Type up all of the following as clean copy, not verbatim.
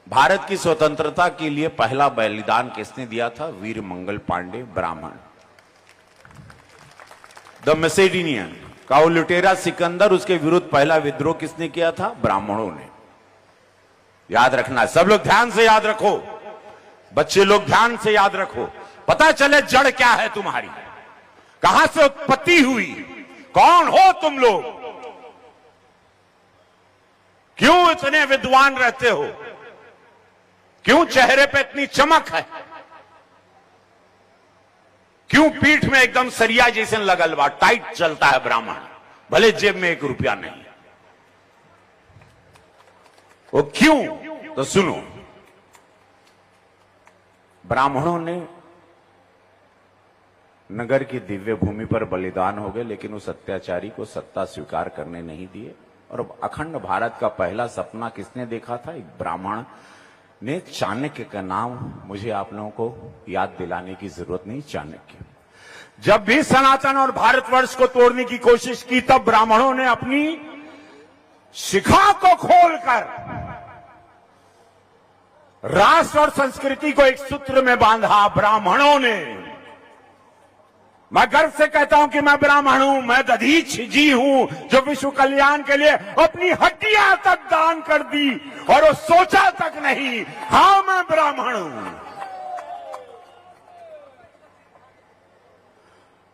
भारत की स्वतंत्रता के लिए पहला बलिदान किसने दिया था? वीर मंगल पांडे, ब्राह्मण। द मैसेडोनियन का वो लुटेरा सिकंदर, उसके विरुद्ध पहला विद्रोह किसने किया था? ब्राह्मणों ने। याद रखना, सब लोग ध्यान से याद रखो, बच्चे लोग ध्यान से याद रखो, पता चले जड़ क्या है तुम्हारी, कहां से उत्पत्ति हुई, कौन हो तुम लोग, क्यों इतने विद्वान रहते हो, क्यों चेहरे पे इतनी चमक है, क्यों पीठ में एकदम सरिया जैसे लगल बा, टाइट चलता है ब्राह्मण, भले जेब में 1 रुपया नहीं, वो क्यों? तो सुनो, ब्राह्मणों ने नगर की दिव्य भूमि पर बलिदान हो गए, लेकिन उस अत्याचारी को सत्ता स्वीकार करने नहीं दिए। और अखंड भारत का पहला सपना किसने देखा था? एक ब्राह्मण ने। चाणक्य का नाम मुझे आप लोगों को याद दिलाने की जरूरत नहीं। चाणक्य जब भी सनातन और भारतवर्ष को तोड़ने की कोशिश की, तब ब्राह्मणों ने अपनी शिखा को खोलकर राष्ट्र और संस्कृति को एक सूत्र में बांधा। ब्राह्मणों ने, मैं गर्व से कहता हूं कि मैं ब्राह्मण हूं, मैं दधीच जी हूं जो विश्व कल्याण के लिए अपनी हड्डियां तक दान कर दी, और वो सोचा तक नहीं, हां मैं ब्राह्मण हूं।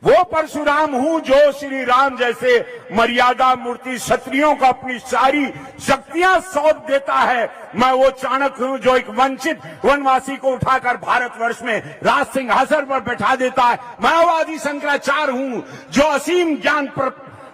वो परशुराम हूं जो श्री राम जैसे मर्यादा मूर्ति क्षत्रियों को अपनी सारी शक्तियां सौंप देता है। मैं वो चाणक्य हूं जो एक वंचित वनवासी को उठाकर भारतवर्ष में राज सिंहासन पर बैठा देता है। मैं वो आदि शंकराचार्य हूं जो असीम ज्ञान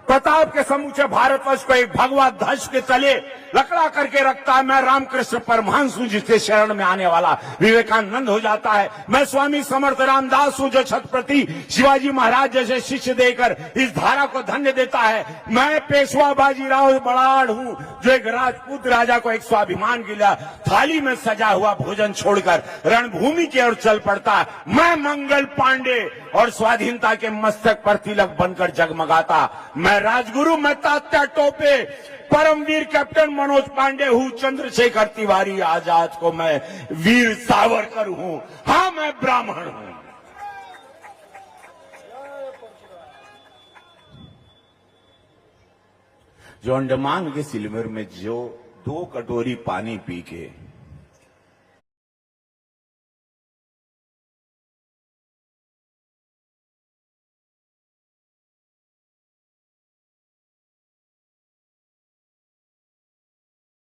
प्रताप के समूचे भारतवर्ष को एक भगवा ध्वज के तले लकड़ा करके रखता है। मैं रामकृष्ण परमहंस हूं जिसके शरण में आने वाला विवेकानंद हो जाता है। मैं स्वामी समर्थ रामदास हूं जो छत्रपति शिवाजी महाराज जैसे शिष्य देकर इस धारा को धन्य देता है। मैं पेशवा बाजीराव बड़ाड़ हूं जो एक राजपूत राजा को एक स्वाभिमान के लिए थाली में सजा हुआ भोजन छोड़कर रणभूमि की ओर चल पड़ता है। मैं मंगल पांडे और स्वाधीनता के मस्तक पर तिलक बनकर जगमगाता मैं राजगुरु, मैं तात्या टोपे, परमवीर कैप्टन मनोज पांडे हूं, चंद्रशेखर तिवारी आजाद को मैं वीर सावरकर हूं। हां मैं ब्राह्मण हूं। जो अंडमान के सिलवर में जो 2 कटोरी पानी पी के